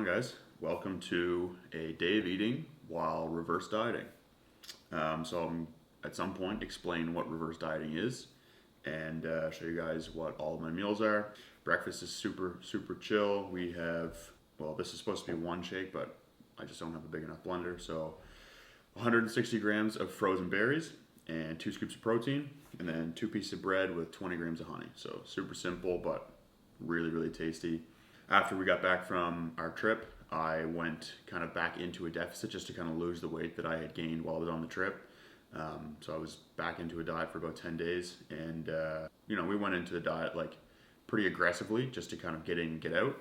on, guys? Welcome to a day of eating while reverse dieting. So I'm at some point explain what reverse dieting is and show you guys what all of my meals are. Breakfast is super chill. We have, well, this is supposed to be one shake, but I just don't have a big enough blender. So 160 grams of frozen berries and 2 scoops of protein, and then 2 pieces of bread with 20 grams of honey. So super simple, but really tasty. After we got back from our trip, I went kind of back into a deficit just to kind of lose the weight that I had gained while I was on the trip. So I was back into a diet for about 10 days, and we went into the diet like pretty aggressively just to kind of get in and get out.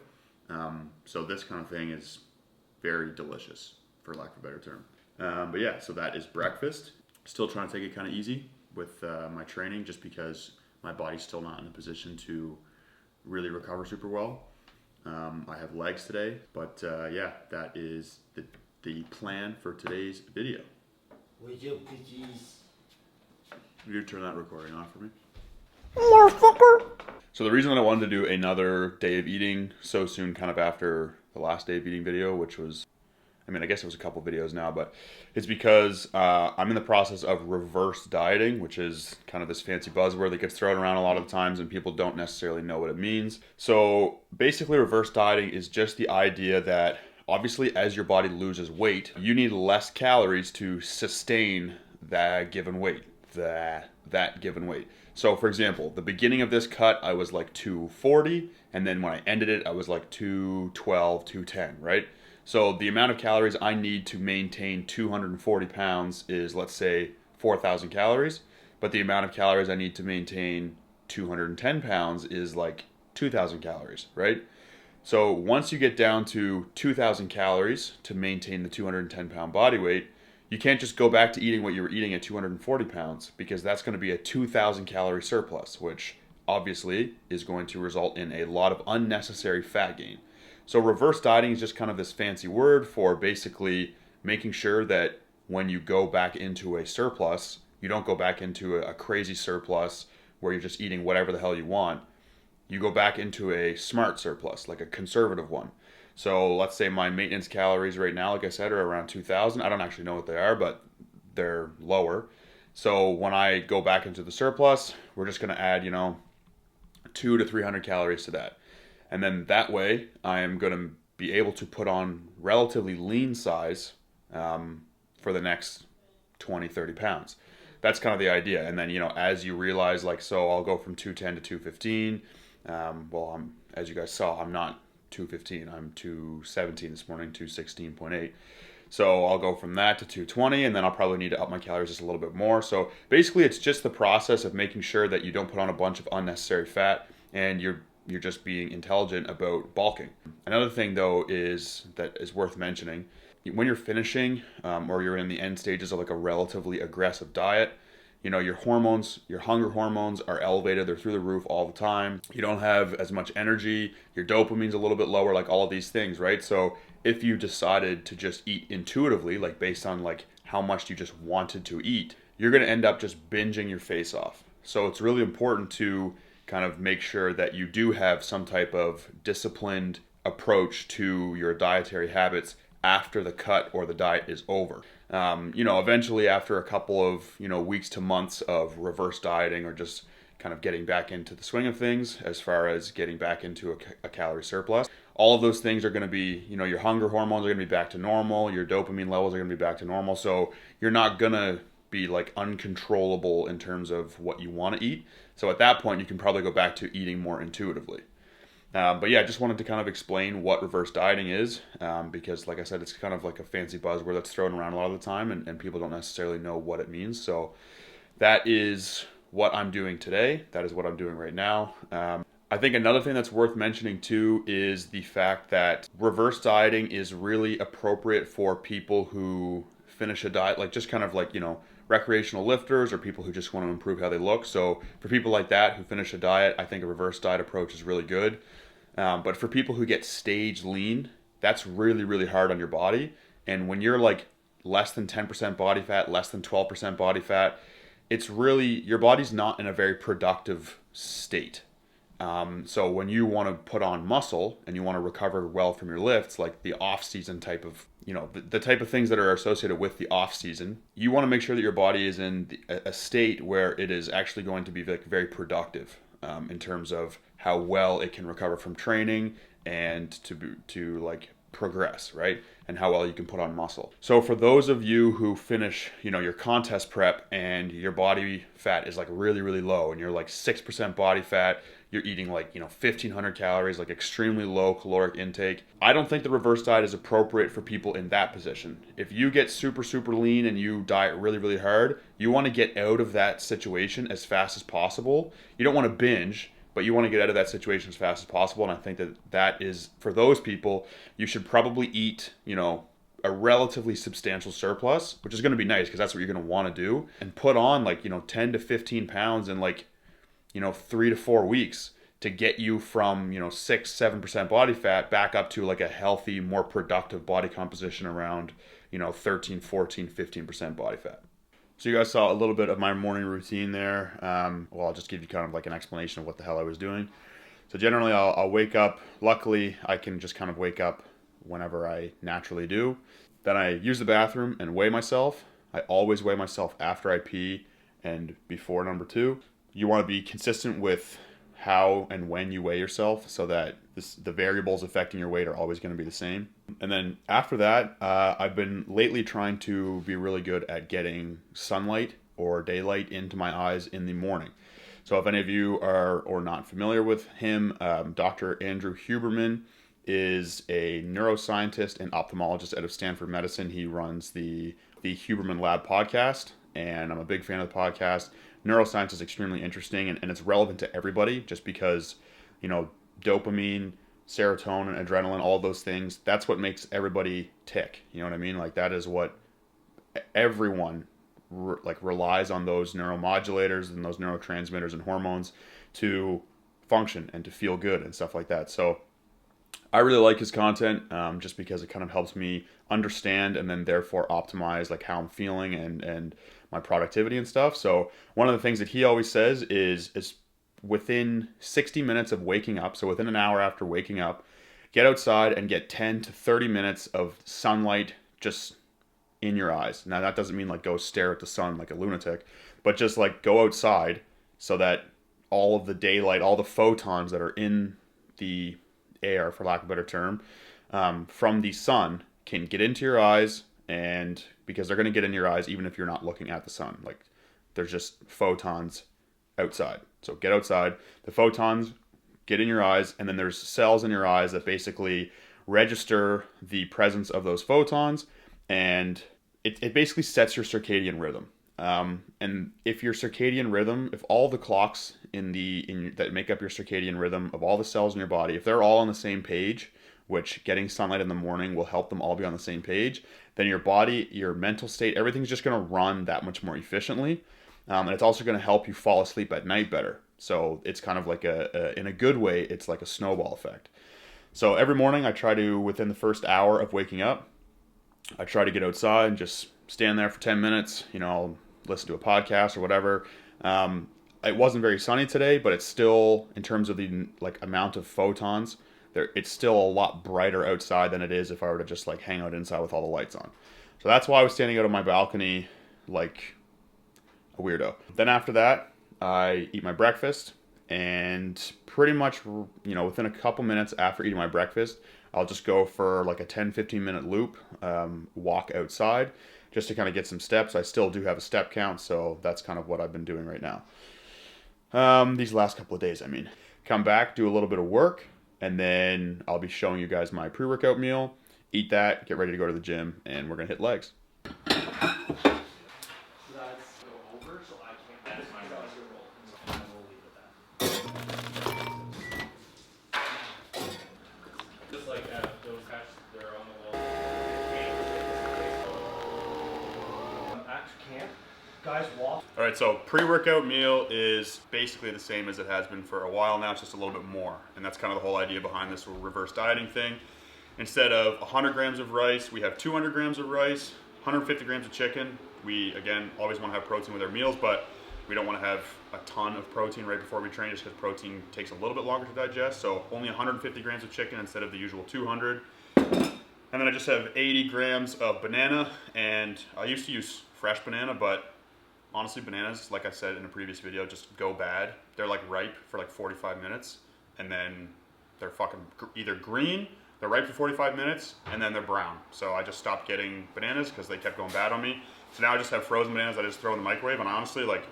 So this kind of thing is very delicious, for lack of a better term. But yeah, so that is breakfast. Still trying to take it kind of easy with my training, just because my body's still not in a position to really recover super well. I have legs today, but yeah, that is the plan for today's video. Would you please? Will you turn that recording off for me? Motherfucker! So the reason that I wanted to do another day of eating so soon, kind of after the last day of eating video, which was, I guess it was a couple videos now, but it's because I'm in the process of reverse dieting, which is kind of this fancy buzzword that gets thrown around a lot of the times and people don't necessarily know what it means. So basically reverse dieting is just the idea that obviously as your body loses weight, you need less calories to sustain that given weight, that given weight. So for example, the beginning of this cut, I was like 240, and then when I ended it, I was like 212, 210, right? So the amount of calories I need to maintain 240 pounds is, let's say, 4,000 calories. But the amount of calories I need to maintain 210 pounds is like 2,000 calories, right? So once you get down to 2,000 calories to maintain the 210 pound body weight, you can't just go back to eating what you were eating at 240 pounds, because that's going to be a 2,000 calorie surplus, which obviously is going to result in a lot of unnecessary fat gain. So reverse dieting is just kind of this fancy word for basically making sure that when you go back into a surplus, you don't go back into a crazy surplus where you're just eating whatever the hell you want. You go back into a smart surplus, like a conservative one. So let's say my maintenance calories right now, like I said, are around 2,000. I don't actually know what they are, but they're lower. So when I go back into the surplus, we're just going to add, 200 to 300 calories to that. And then that way, I am going to be able to put on relatively lean size for the next 20, 30 pounds. That's kind of the idea. And then, as you realize, so I'll go from 210 to 215. As you guys saw, I'm not 215. I'm 217 this morning, 216.8. So I'll go from that to 220, and then I'll probably need to up my calories just a little bit more. So basically, it's just the process of making sure that you don't put on a bunch of unnecessary fat, and you're just being intelligent about bulking. Another thing, though, that is worth mentioning, when you're finishing or you're in the end stages of like a relatively aggressive diet, your hormones, your hunger hormones are elevated. They're through the roof all the time. You don't have as much energy. Your dopamine's a little bit lower, like all of these things, right? So if you decided to just eat intuitively, like based on like how much you just wanted to eat, you're going to end up just binging your face off. So it's really important to kind of make sure that you do have some type of disciplined approach to your dietary habits after the cut or the diet is over. Eventually after a couple of, weeks to months of reverse dieting or just kind of getting back into the swing of things as far as getting back into a calorie surplus, all of those things are going to be, your hunger hormones are going to be back to normal, your dopamine levels are going to be back to normal. So you're not going to be like uncontrollable in terms of what you want to eat. So at that point, you can probably go back to eating more intuitively. But yeah, I just wanted to kind of explain what reverse dieting is, because like I said, it's kind of like a fancy buzzword that's thrown around a lot of the time, and people don't necessarily know what it means. So that is what I'm doing today. That is what I'm doing right now. I think another thing that's worth mentioning too is the fact that reverse dieting is really appropriate for people who finish a diet, like just kind of like, recreational lifters or people who just want to improve how they look. So for people like that who finish a diet, I think a reverse diet approach is really good. But for people who get stage lean, that's really hard on your body. And when you're like less than 10% body fat, less than 12% body fat, it's really, your body's not in a very productive state. So when you want to put on muscle and you want to recover well from your lifts, like the off-season type of, the type of things that are associated with the off-season, you want to make sure that your body is in a state where it is actually going to be like very productive in terms of how well it can recover from training and to like progress, right? And how well you can put on muscle. So for those of you who finish, your contest prep and your body fat is like really, really low and you're like 6% body fat, you're eating like, 1,500 calories, like extremely low caloric intake. I don't think the reverse diet is appropriate for people in that position. If you get super, super lean and you diet really, really hard, you want to get out of that situation as fast as possible. You don't want to binge, but you want to get out of that situation as fast as possible. And I think that is, for those people, you should probably eat, a relatively substantial surplus, which is going to be nice because that's what you're going to want to do, and put on like, 10 to 15 pounds in like, 3 to 4 weeks to get you from, 6-7% body fat back up to like a healthy, more productive body composition around, 13, 14, 15% body fat. So you guys saw a little bit of my morning routine there. Well, I'll just give you kind of like an explanation of what the hell I was doing. So generally I'll wake up. Luckily, I can just kind of wake up whenever I naturally do. Then I use the bathroom and weigh myself. I always weigh myself after I pee and before number 2. You want to be consistent with how and when you weigh yourself so that the variables affecting your weight are always going to be the same. And then after that, I've been lately trying to be really good at getting sunlight or daylight into my eyes in the morning. So if any of you are or not familiar with him, Dr. Andrew Huberman is a neuroscientist and ophthalmologist out of Stanford Medicine. He runs the Huberman Lab podcast, and I'm a big fan of the podcast. Neuroscience is extremely interesting, and it's relevant to everybody just because, dopamine, serotonin, adrenaline, all those things, that's what makes everybody tick. You know what I mean? Like that is what everyone relies on, those neuromodulators and those neurotransmitters and hormones to function and to feel good and stuff like that. So I really like his content just because it kind of helps me understand and then therefore optimize like how I'm feeling and my productivity and stuff. So one of the things that he always says is within 60 minutes of waking up, so within an hour after waking up, get outside and get 10 to 30 minutes of sunlight just in your eyes. Now that doesn't mean like go stare at the sun like a lunatic, but just like go outside so that all of the daylight, all the photons that are in the air, for lack of a better term, from the sun can get into your eyes, and because they're going to get in your eyes even if you're not looking at the sun. Like there's just photons outside. So get outside, the photons get in your eyes, and then there's cells in your eyes that basically register the presence of those photons, and it basically sets your circadian rhythm. And if your circadian rhythm, if all the clocks that make up your circadian rhythm of all the cells in your body, if they're all on the same page, which getting sunlight in the morning will help them all be on the same page, then your body, your mental state, everything's just going to run that much more efficiently. And it's also going to help you fall asleep at night better. So it's kind of like in a good way, it's like a snowball effect. So every morning I try to, within the first hour of waking up, I try to get outside and just stand there for 10 minutes, I'll listen to a podcast or whatever. It wasn't very sunny today, but it's still, in terms of the like amount of photons, it's still a lot brighter outside than it is if I were to just like hang out inside with all the lights on. So that's why I was standing out on my balcony like a weirdo. Then after that, I eat my breakfast, and pretty much, within a couple minutes after eating my breakfast, I'll just go for like a 10-15 minute loop, walk outside just to kind of get some steps. I still do have a step count, so that's kind of what I've been doing right now. These last couple of days, come back, do a little bit of work, and then I'll be showing you guys my pre-workout meal, eat that, get ready to go to the gym, and we're going to hit legs. All right, so pre-workout meal is basically the same as it has been for a while now. It's just a little bit more, and that's kind of the whole idea behind this reverse dieting thing. Instead of 100 grams of rice, we have 200 grams of rice, 150 grams of chicken. We, again, always want to have protein with our meals, but We don't want to have a ton of protein right before we train just because protein takes a little bit longer to digest. So only 150 grams of chicken instead of the usual 200. And then I just have 80 grams of banana, and I used to use fresh banana, but honestly, bananas, like I said in a previous video, just go bad. They're like ripe for like 45 minutes, and then they're fucking either green, they're ripe for 45 minutes, and then they're brown. So I just stopped getting bananas because they kept going bad on me. So now I just have frozen bananas I just throw in the microwave, and honestly, like,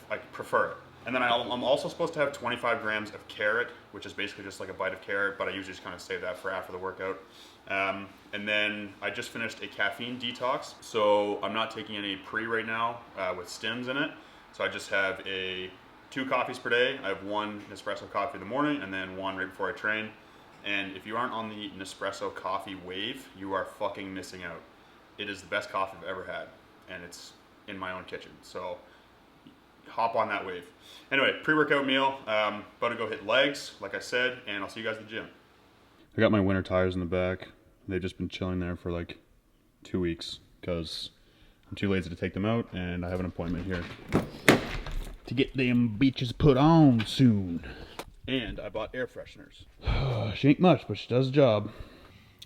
I prefer it. And then I'm also supposed to have 25 grams of carrot, which is basically just like a bite of carrot, but I usually just kind of save that for after the workout. And then I just finished a caffeine detox, so I'm not taking any pre right now with stims in it. So I just have 2 coffees per day. I have 1 Nespresso coffee in the morning and then 1 right before I train. And if you aren't on the Nespresso coffee wave, you are fucking missing out. It is the best coffee I've ever had, and it's in my own kitchen. So hop on that wave. Anyway, pre-workout meal, about to go hit legs, like I said, and I'll see you guys at the gym. I got my winter tires in the back. They've just been chilling there for like 2 weeks because I'm too lazy to take them out, and I have an appointment here to get them bitches put on soon. And I bought air fresheners. She ain't much, but she does the job.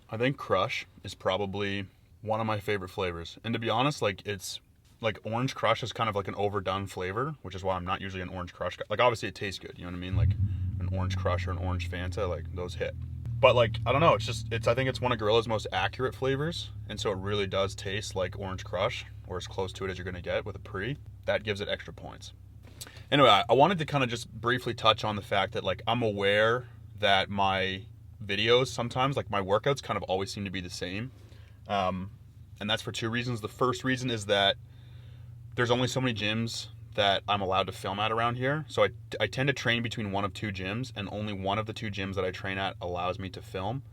I think Crush is probably one of my favorite flavors. And to be honest, like, it's like Orange Crush is kind of like an overdone flavor, which is why I'm not usually an Orange Crush guy. Like, obviously it tastes good, you know what I mean? Like an Orange Crush or an Orange Fanta, like those hit. But like, I don't know, I think it's one of Gorilla's most accurate flavors, and so it really does taste like Orange Crush, or as close to it as you're gonna get with a pre. That gives it extra points. Anyway, I wanted to kind of just briefly touch on the fact that, like, I'm aware that my videos sometimes, like my workouts, kind of always seem to be the same. And that's for 2 reasons. The first reason is that there's only so many gyms that I'm allowed to film at around here. So I tend to train between 1 of 2 gyms, and only one of the 2 gyms that I train at allows me to film.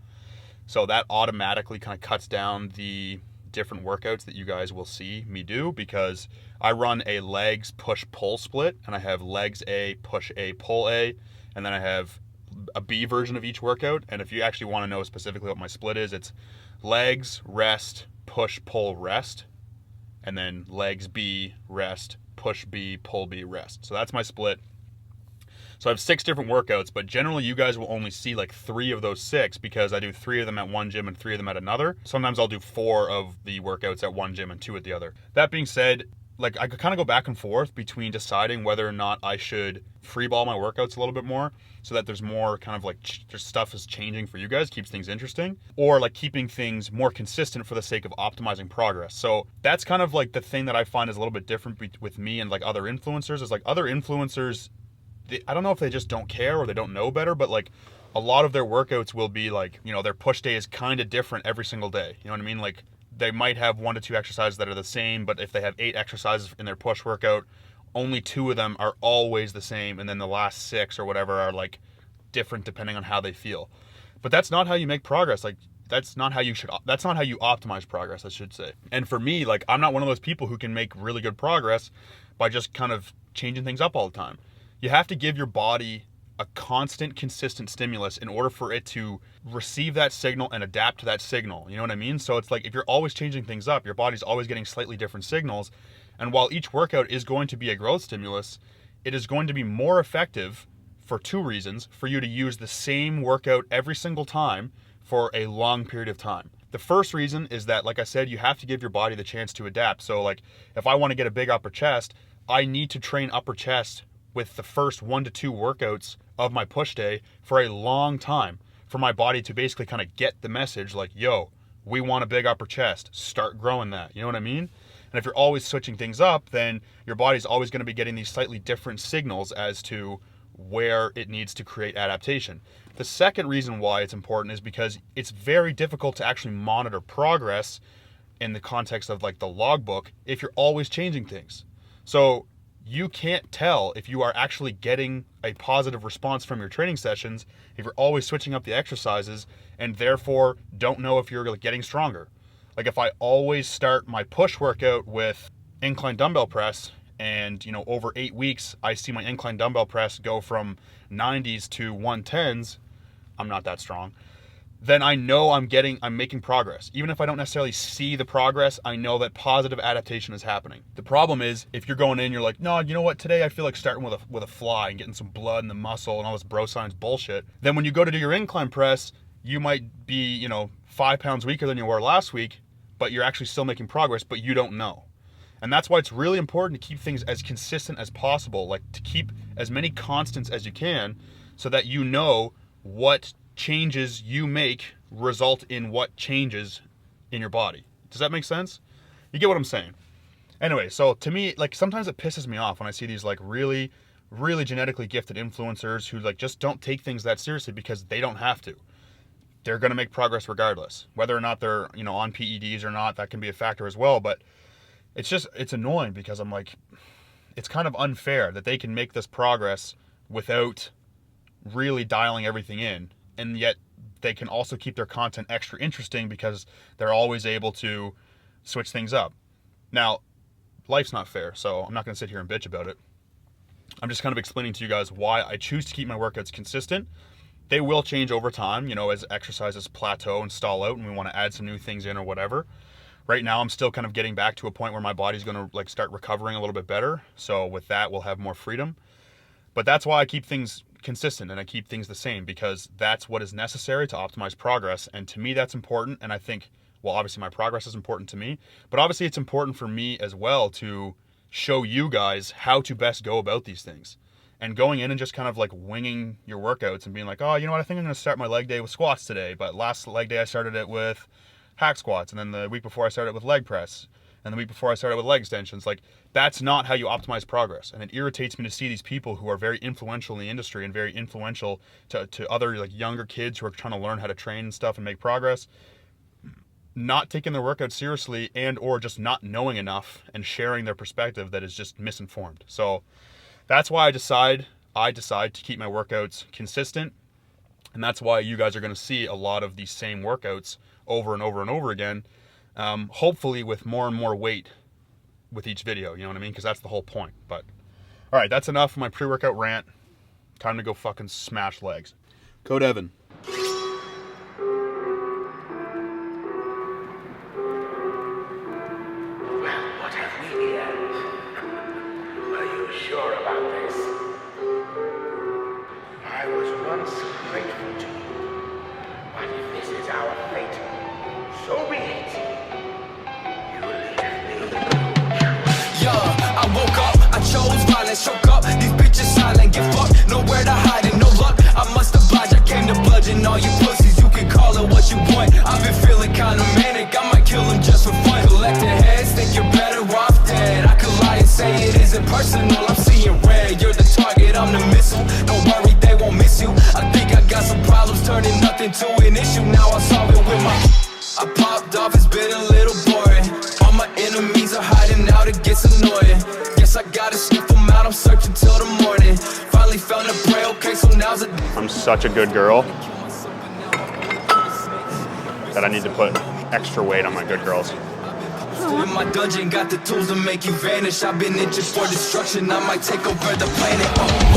So that automatically kind of cuts down the different workouts that you guys will see me do, because I run a legs push-pull split, and I have legs A, push A, pull A, and then I have a B version of each workout. And if you actually want to know specifically what my split is, it's legs, rest, push, pull, rest, and then legs B, rest, push B, pull B, rest. So that's my split. So I have 6 different workouts, but generally you guys will only see like 3 of those 6 because I do 3 of them at one gym and 3 of them at another. Sometimes I'll do 4 of the workouts at one gym and 2 at the other. That being said, like, I could kind of go back and forth between deciding whether or not I should freeball my workouts a little bit more so that there's more kind of like stuff is changing for you guys, keeps things interesting, or like keeping things more consistent for the sake of optimizing progress. So that's kind of like the thing that I find is a little bit different with me and like other influencers, is like other influencers, I don't know if they just don't care or they don't know better, but like a lot of their workouts will be like, you know, their push day is kind of different every single day. You know what I mean? Like, they might have 1 to 2 exercises that are the same, but if they have 8 exercises in their push workout, only 2 of them are always the same, and then the last 6 or whatever are like different depending on how they feel. But that's not how you make progress. Like, that's not how you optimize progress, I should say. And for me, like, I'm not one of those people who can make really good progress by just kind of changing things up all the time. You have to give your body a constant, consistent stimulus in order for it to receive that signal and adapt to that signal. You know what I mean? So it's like, if you're always changing things up, your body's always getting slightly different signals. And while each workout is going to be a growth stimulus, it is going to be more effective for 2 reasons for you to use the same workout every single time for a long period of time. The first reason is that, like I said, you have to give your body the chance to adapt. So like, if I want to get a big upper chest, I need to train upper chest with the first 1 to 2 workouts of my push day for a long time, for my body to basically kind of get the message like, yo, we want a big upper chest, start growing that. You know what I mean? And if you're always switching things up, then your body's always going to be getting these slightly different signals as to where it needs to create adaptation. The second reason why it's important is because it's very difficult to actually monitor progress in the context of like the logbook if you're always changing things. So you can't tell if you are actually getting a positive response from your training sessions if you're always switching up the exercises, and therefore don't know if you're getting stronger. Like, if I always start my push workout with incline dumbbell press, and, you know, over 8 weeks I see my incline dumbbell press go from 90s to 110s, I'm not that strong, then I know I'm making progress. Even if I don't necessarily see the progress, I know that positive adaptation is happening. The problem is if you're going in, you're like, no, you know what? Today I feel like starting with a fly and getting some blood in the muscle and all this bro science bullshit. Then when you go to do your incline press, you might be, 5 pounds weaker than you were last week, but you're actually still making progress, but you don't know. And that's why it's really important to keep things as consistent as possible, like to keep as many constants as you can so that you know what changes you make result in what changes in your body. Does that make sense? You get what I'm saying? Anyway, so to me, like sometimes it pisses me off when I see these like really, really genetically gifted influencers who like just don't take things that seriously because they don't have to. They're going to make progress regardless. Whether or not they're, on PEDs or not, that can be a factor as well. But it's annoying because I'm like, it's kind of unfair that they can make this progress without really dialing everything in. And yet they can also keep their content extra interesting because they're always able to switch things up. Now, life's not fair, so I'm not going to sit here and bitch about it. I'm just kind of explaining to you guys why I choose to keep my workouts consistent. They will change over time, as exercises plateau and stall out and we want to add some new things in or whatever. Right now, I'm still kind of getting back to a point where my body's going to start recovering a little bit better. So with that, we'll have more freedom. But that's why I keep things consistent and I keep things the same because that's what is necessary to optimize progress. And to me, that's important. And I think, well, obviously my progress is important to me, but obviously it's important for me as well to show you guys how to best go about these things. And going in and just kind of like winging your workouts and being like, oh, you know what, I think I'm going to start my leg day with squats today. But last leg day I started it with hack squats. And then the week before I started with leg press. And the week before I started with leg extensions. Like, that's not how you optimize progress. And it irritates me to see these people who are very influential in the industry and very influential to other like younger kids who are trying to learn how to train and stuff and make progress, not taking their workout seriously and or just not knowing enough and sharing their perspective that is just misinformed. So that's why I decide to keep my workouts consistent. And that's why you guys are going to see a lot of these same workouts over and over and over again. Hopefully with more and more weight with each video, you know what I mean? Because that's the whole point. But all right, that's enough of my pre-workout rant. Time to go fucking smash legs. Code Evan. What have we here? Are you sure about this? I was once grateful to you, but if this is our fate, so be it. You leave me. I woke up, I chose violence, choke up. These bitches silent, get fucked, nowhere to hide and no luck. I must oblige, I came to bludgeon all you pussies. You can call it what you want. I've been feeling kinda manic, I might kill them just for fun. Collecting heads, think you're better off dead. I could lie and say it isn't personal, I'm seeing red. You're the target, I'm the missile. Don't worry, they won't miss you. I think I got some problems, turning nothing to an issue. Now I solve it with my... I popped off, it's been a little boring. All my enemies are hiding out, it gets annoying. Guess I gotta sniff them out, I'm searching till the morning. Finally found a prey, okay, so now's a... I'm such a good girl that I need to put extra weight on my good girls. In my dungeon, got the tools to make you vanish. I've been itching for destruction, I might take over the planet.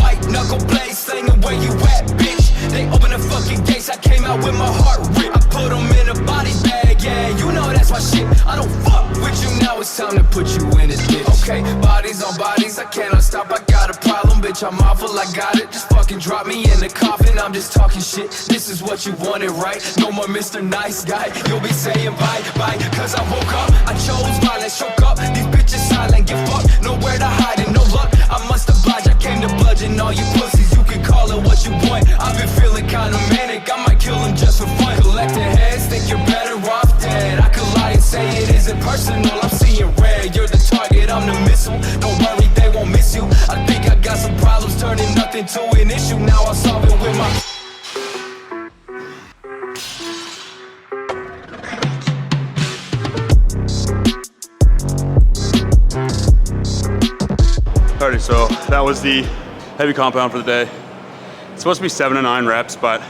White knuckle blades, slinging where you at, bitch. They open the fucking gates, I came out with my heart ripped. I put them in a body bag, yeah, you know that's my shit. I don't fuck with you, now it's time to put you in a ditch. Okay, bodies on bodies, I cannot stop, I got a problem, bitch, I'm awful, I got it. Just fucking drop me in the coffin, I'm just talking shit. This is what you wanted, right? No more Mr. Nice Guy, you'll be saying bye, bye. Cause I woke up, I chose violence, choke up. These bitches silent, get fucked, nowhere to hide and no luck. I must oblige, I came to bludgeon all you pussies. You can call it what you want. I've been feeling kinda manic, I might kill them just for fun. Collecting heads, think you're better off dead. I could lie and say it isn't personal, I'm seeing red. You're the target, I'm the missile. Don't worry, they won't miss you. I think I got some problems, turning nothing to an issue. Now I'll solve it with my... Alrighty, so that was the heavy compound for the day. It's supposed to be 7 to 9 reps, but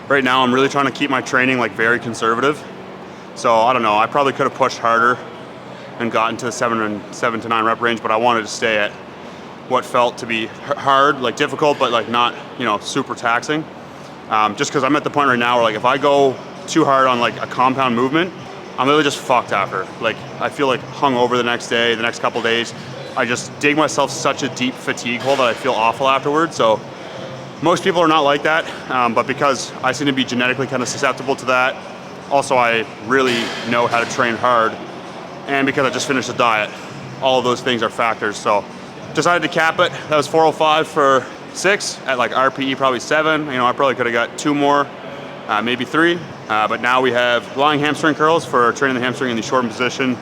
right now I'm really trying to keep my training like very conservative. So I don't know, I probably could have pushed harder and gotten to the 7 to 9 rep range, but I wanted to stay at what felt to be hard, like difficult, but like not, super taxing. Just because I'm at the point right now where like if I go too hard on like a compound movement, I'm literally just fucked after. Like I feel like hungover the next day, the next couple days. I just dig myself such a deep fatigue hole that I feel awful afterwards. So most people are not like that, but because I seem to be genetically kind of susceptible to that, also I really know how to train hard, and because I just finished a diet, all of those things are factors. So decided to cap it. That was 405 for 6 at like RPE probably 7. You know, I probably could have got 2 more, maybe 3. But now we have lying hamstring curls for training the hamstring in the shortened position,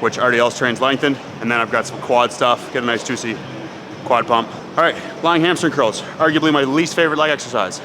which everybody else trains lengthened. And then I've got some quad stuff, get a nice juicy quad pump. All right, lying hamstring curls, arguably my least favorite leg exercise.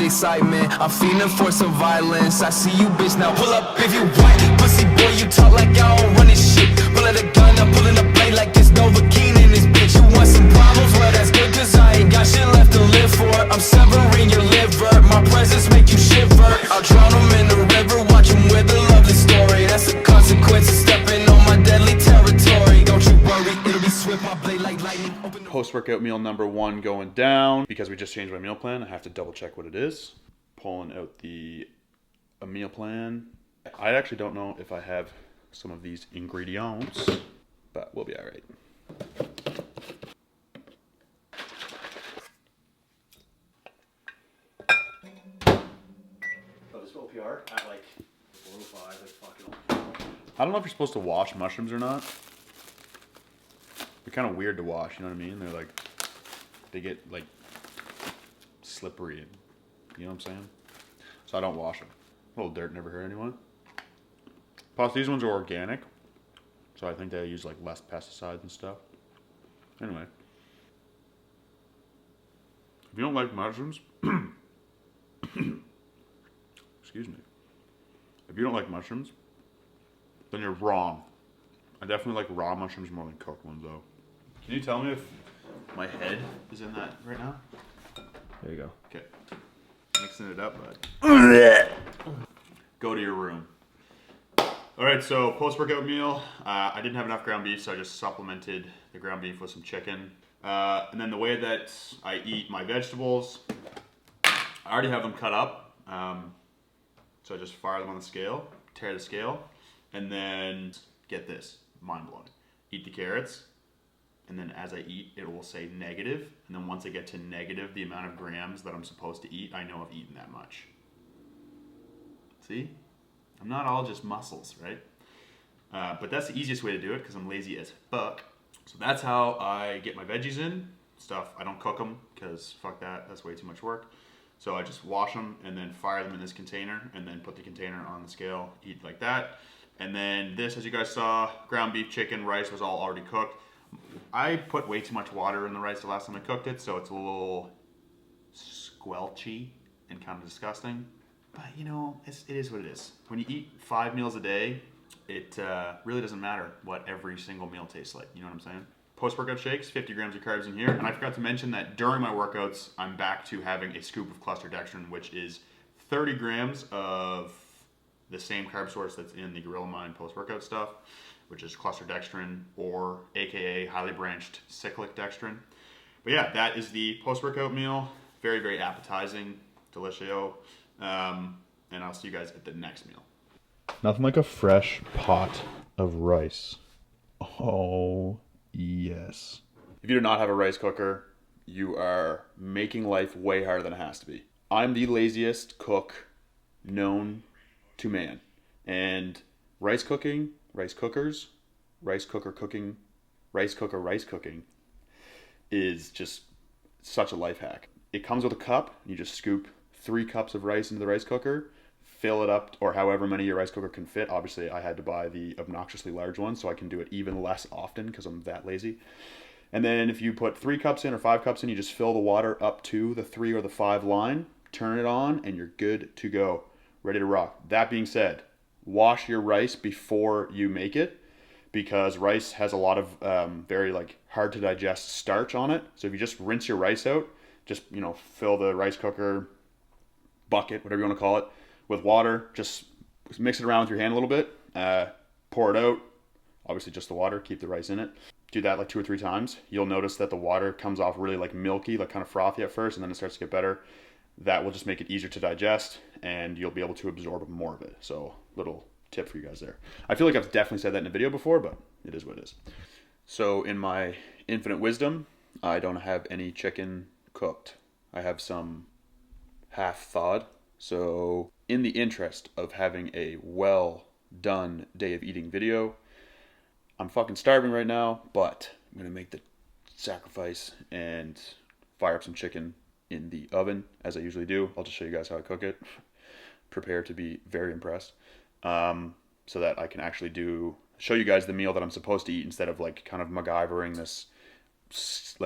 Excitement, I'm feeling for some violence. I see you, bitch, now pull up if you want. Pussy boy, you talk like y'all don't run this shit. Pull out a gun, I'm pulling a blade like this Novocaine in this bitch. You want some problems? Well, that's good, cause I ain't got shit left to live for. I'm severing your liver, my presence make you shiver. I'll drown them in the river, watch them with a lovely story. That's the consequence of stepping on my deadly territory. Don't you worry, it'll be swift, my blade like lightning. Post-workout meal number 1 going down. Because we just changed my meal plan, I have to double check what it is. Pulling out a meal plan. I actually don't know if I have some of these ingredients, but we'll be all right. So this OPR at like 405, like fucking. I don't know if you're supposed to wash mushrooms or not. They're kind of weird to wash, you know what I mean? They're like, they get like slippery, and, you know what I'm saying? So I don't wash them. A little dirt never hurt anyone. Plus these ones are organic, so I think they use like less pesticides and stuff. Anyway. If you don't like mushrooms, excuse me. If you don't like mushrooms, then you're wrong. I definitely like raw mushrooms more than cooked ones, though. Can you tell me if my head is in that right now? There you go. Okay. Mixing it up, bud. Go to your room. All right, so post-workout meal. I didn't have enough ground beef, so I just supplemented the ground beef with some chicken. And then the way that I eat my vegetables, I already have them cut up. So I just fire them on the scale, tear the scale, and then get this, mind-blowing. Eat the carrots, and then as I eat, it will say negative. And then once I get to negative, the amount of grams that I'm supposed to eat, I know I've eaten that much. See? I'm not all just muscles, right? But that's the easiest way to do it because I'm lazy as fuck. So that's how I get my veggies in. Stuff, I don't cook them because fuck that, that's way too much work. So I just wash them and then fire them in this container and then put the container on the scale, eat like that. And then this, as you guys saw, ground beef, chicken, rice was all already cooked. I put way too much water in the rice the last time I cooked it, so it's a little squelchy and kind of disgusting. But you know, it is what it is. When you eat 5 meals a day, it really doesn't matter what every single meal tastes like. You know what I'm saying? Post-workout shakes, 50 grams of carbs in here. And I forgot to mention that during my workouts, I'm back to having a scoop of cluster dextrin, which is 30 grams of the same carb source that's in the Gorilla Mind post-workout stuff, which is cluster dextrin, or AKA highly branched cyclic dextrin. But yeah, that is the post-workout meal. Very, very appetizing, delicious. And I'll see you guys at the next meal. Nothing like a fresh pot of rice. Oh, yes. If you do not have a rice cooker, you are making life way harder than it has to be. I'm the laziest cook known to man. And rice cooking, rice cookers, rice cooker cooking, rice cooker rice cooking is just such a life hack. It comes with a cup. You just scoop 3 cups of rice into the rice cooker, fill it up, or however many your rice cooker can fit. Obviously, I had to buy the obnoxiously large one, so I can do it even less often because I'm that lazy. And then if you put 3 cups in or 5 cups in, you just fill the water up to the 3 or the 5 line, turn it on, and you're good to go. Ready to rock. That being said, wash your rice before you make it because rice has a lot of very hard to digest starch on it. So if you just rinse your rice out, just fill the rice cooker bucket, whatever you want to call it, with water. Just mix it around with your hand a little bit. Pour it out. Obviously just the water. Keep the rice in it. Do that like 2 or 3 times. You'll notice that the water comes off really milky, kind of frothy at first, and then it starts to get better. That will just make it easier to digest, and you'll be able to absorb more of it. So, little tip for you guys there. I feel like I've definitely said that in a video before, but it is what it is. So, in my infinite wisdom, I don't have any chicken cooked. I have some half thawed. So, in the interest of having a well done day of eating video, I'm fucking starving right now, but I'm going to make the sacrifice and fire up some chicken in the oven, as I usually do. I'll just show you guys how I cook it. Prepare to be very impressed. So that I can actually show you guys the meal that I'm supposed to eat instead of kind of MacGyvering this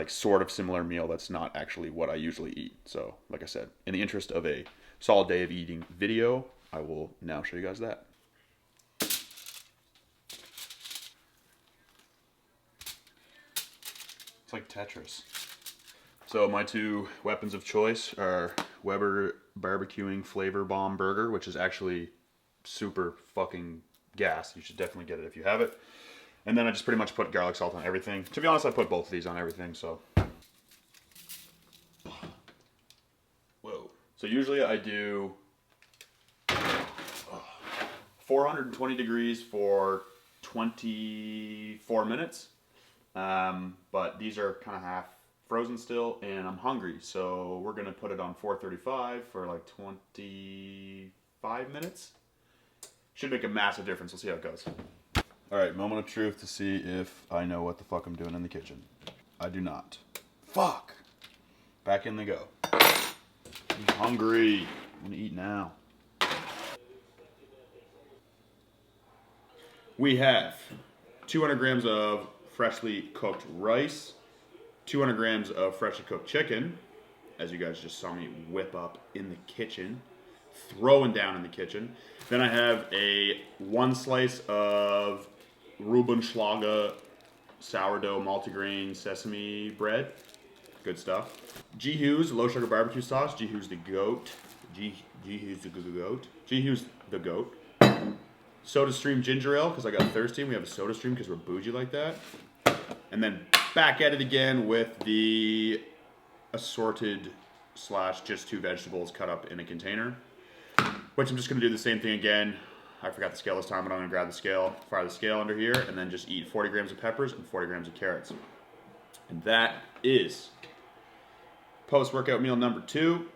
sort of similar meal that's not actually what I usually eat. So like I said, in the interest of a solid day of eating video, I will now show you guys that. It's like Tetris. So my 2 weapons of choice are Weber Barbecuing Flavor Bomb Burger, which is actually super fucking gas. You should definitely get it if you have it. And then I just pretty much put garlic salt on everything. To be honest, I put both of these on everything, so. Whoa. So usually I do 420 degrees for 24 minutes. But these are kind of half frozen still, and I'm hungry, so we're gonna put it on 435 for 25 minutes. Should make a massive difference. We'll see how it goes. All right, moment of truth to see if I know what the fuck I'm doing in the kitchen. I do not. Fuck. Back in they go. I'm hungry. I'm gonna eat now. We have 200 grams of freshly cooked rice, 200 grams of freshly cooked chicken, as you guys just saw me whip up in the kitchen, throwing down in the kitchen. Then I have a 1 slice of Rubenschlager sourdough multigrain sesame bread. Good stuff. G. Hughes low sugar barbecue sauce. G. Hughes the goat. G. Hughes the goat. G. Hughes the goat. Soda Stream ginger ale because I got thirsty. We have a Soda Stream because we're bougie like that. And then back at it again with the assorted / just 2 vegetables cut up in a container. Which I'm just going to do the same thing again. I forgot the scale this time, but I'm going to grab the scale, fire the scale under here, and then just eat 40 grams of peppers and 40 grams of carrots. And that is post-workout meal number 2,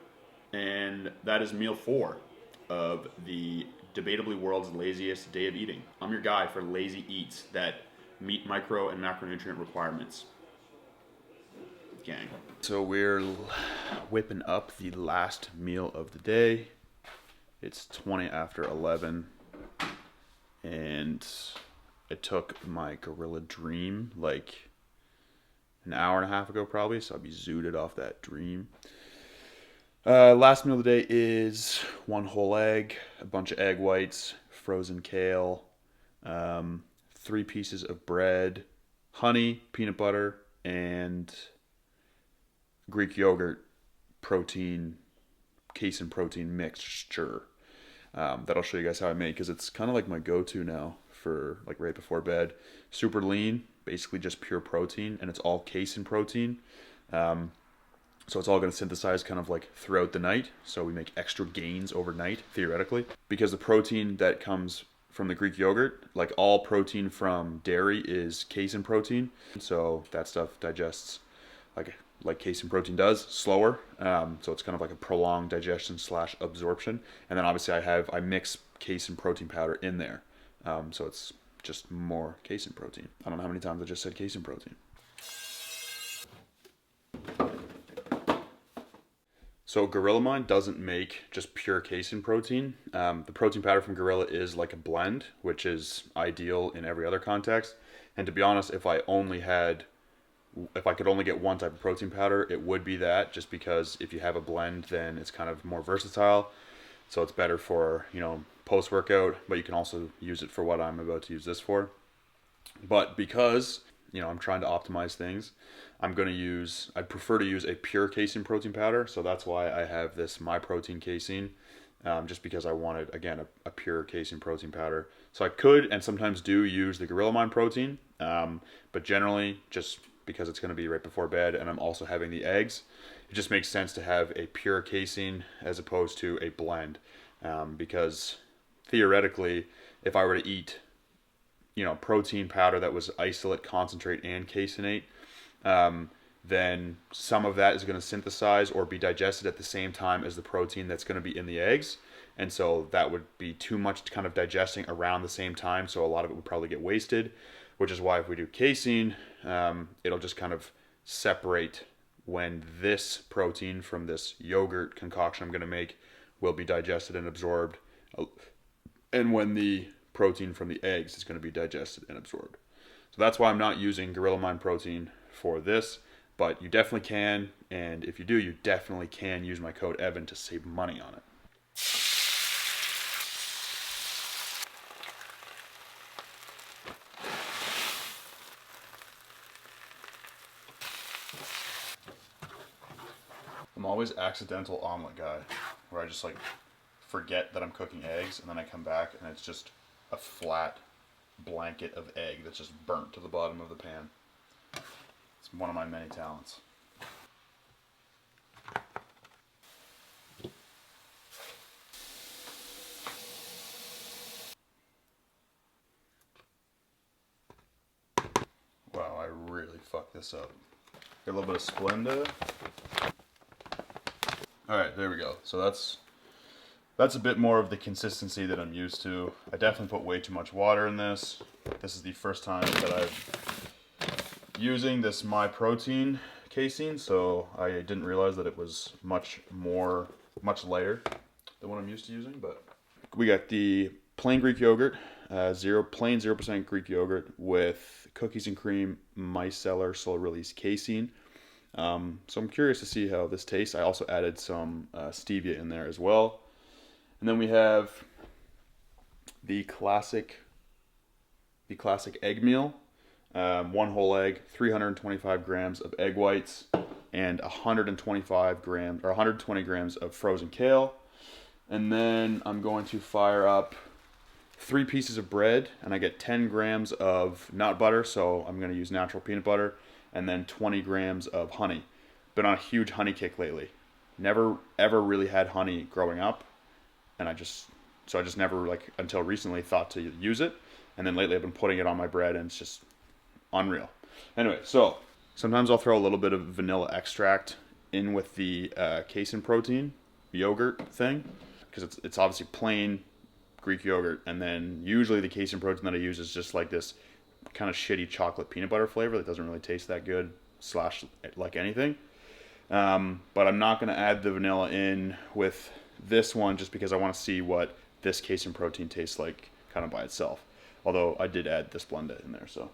and that is meal 4 of the debatably world's laziest day of eating. I'm your guy for lazy eats that meet micro and macronutrient requirements. Gang. So we're whipping up the last meal of the day. It's 20 after 11, and I took my Gorilla Dream like an hour and a half ago probably, so I'll be zooted off that dream. Last meal of the day is 1 whole egg, a bunch of egg whites, frozen kale, 3 pieces of bread, honey, peanut butter, and Greek yogurt protein, casein protein mixture. That I'll show you guys how I make, because it's kind of like my go-to now for like right before bed. Super lean, basically just pure protein, and it's all casein protein. So it's all going to synthesize kind of like throughout the night. So we make extra gains overnight, theoretically. Because the protein that comes from the Greek yogurt, like all protein from dairy is casein protein. So that stuff digests like casein protein does, slower. So it's kind of like a prolonged digestion / absorption. And then obviously I mix casein protein powder in there. So it's just more casein protein. I don't know how many times I just said casein protein. So Gorilla Mind doesn't make just pure casein protein. The protein powder from Gorilla is like a blend, which is ideal in every other context. And to be honest, if I could only get one type of protein powder, it would be that, just because if you have a blend, then it's kind of more versatile. So it's better for, post-workout, but you can also use it for what I'm about to use this for. But because, I'm trying to optimize things, I'd prefer to use a pure casein protein powder. So that's why I have this My Protein casein, just because I wanted, again, a pure casein protein powder. So I could, and sometimes do, use the Gorilla Mind protein, but generally, just because it's going to be right before bed and I'm also having the eggs, it just makes sense to have a pure casein as opposed to a blend, because theoretically, if I were to eat protein powder that was isolate, concentrate, and caseinate, then some of that is going to synthesize or be digested at the same time as the protein that's going to be in the eggs. And so that would be too much kind of digesting around the same time. So a lot of it would probably get wasted, which is why if we do casein, it'll just kind of separate when this protein from this yogurt concoction I'm going to make will be digested and absorbed, and when the protein from the eggs is going to be digested and absorbed. So that's why I'm not using Gorilla Mind protein for this, but you definitely can, and if you do, you definitely can use my code Evan to save money on it. I'm always accidental omelet guy, where I just forget that I'm cooking eggs, and then I come back and it's just a flat blanket of egg that's just burnt to the bottom of the pan. It's one of my many talents. Wow, I really fucked this up. Got a little bit of Splenda. Alright, there we go. So that's a bit more of the consistency that I'm used to. I definitely put way too much water in this. This is the first time that I'm using this My Protein casein, so I didn't realize that it was much layer than what I'm used to using. But we got the plain Greek yogurt, plain 0% Greek yogurt with cookies and cream micellar slow release casein. So I'm curious to see how this tastes. I also added some stevia in there as well. And then we have the classic egg meal. 1 whole egg, 325 grams of egg whites, and 125 grams or 120 grams of frozen kale. And then I'm going to fire up 3 pieces of bread, and I get 10 grams of nut butter, so I'm going to use natural peanut butter, and then 20 grams of honey. Been on a huge honey kick lately. Never ever really had honey growing up, and I just never, like, until recently thought to use it. And then lately I've been putting it on my bread, and it's just unreal. Anyway, so sometimes I'll throw a little bit of vanilla extract in with the casein protein yogurt thing, because it's obviously plain Greek yogurt, and then usually the casein protein that I use is just like this kind of shitty chocolate peanut butter flavor that doesn't really taste that good / like anything. But I'm not going to add the vanilla in with this one just because I want to see what this casein protein tastes like kind of by itself. Although I did add this Splenda in there, so.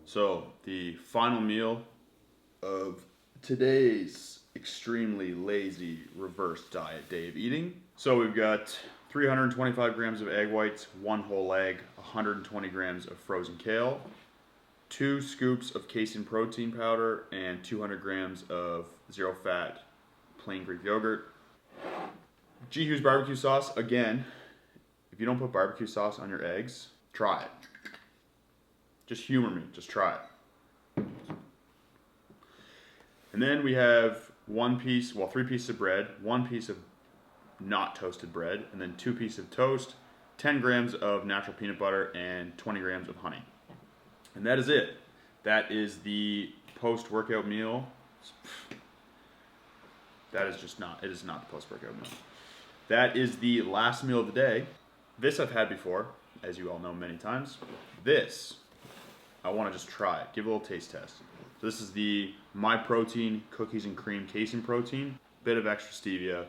So the final meal of today's extremely lazy reverse diet day of eating. So we've got 325 grams of egg whites, 1 whole egg, 120 grams of frozen kale, 2 scoops of casein protein powder, and 200 grams of zero fat plain Greek yogurt. G. Hughes barbecue sauce. Again, if you don't put barbecue sauce on your eggs, try it. Just humor me, just try it. And then we have 3 pieces of bread, 1 piece of not toasted bread, and then 2 pieces of toast, 10 grams of natural peanut butter, and 20 grams of honey. And that is it. That is the post-workout meal. It is not the post-workout meal. That is the last meal of the day. This I've had before, as you all know many times. This, I want to just try it. Give it a little taste test. So this is the My Protein Cookies and Cream Casein Protein. Bit of extra stevia.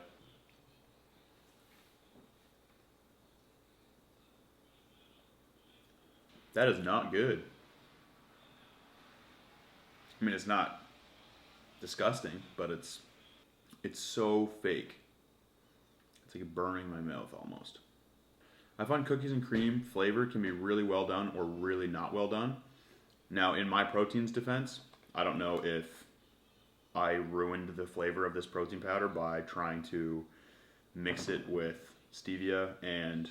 That is not good. I mean, it's not disgusting, but it's so fake. It's like burning my mouth almost. I find cookies and cream flavor can be really well done or really not well done. Now, in My Protein's defense, I don't know if I ruined the flavor of this protein powder by trying to mix it with stevia and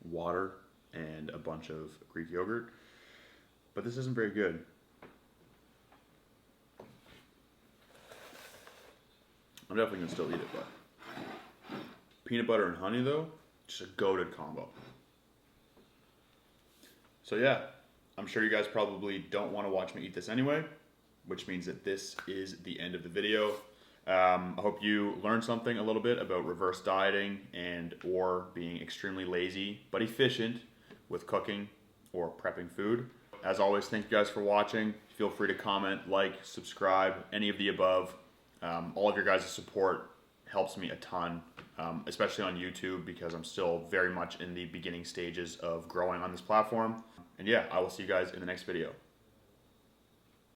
water and a bunch of Greek yogurt, but this isn't very good. I'm definitely gonna still eat it, but peanut butter and honey though, just a goated combo. So yeah, I'm sure you guys probably don't want to watch me eat this anyway, which means that this is the end of the video. I hope you learned something a little bit about reverse dieting or being extremely lazy but efficient with cooking or prepping food. As always, thank you guys for watching. Feel free to comment, like, subscribe, any of the above. All of your guys' support helps me a ton, especially on YouTube, because I'm still very much in the beginning stages of growing on this platform. And yeah, I will see you guys in the next video.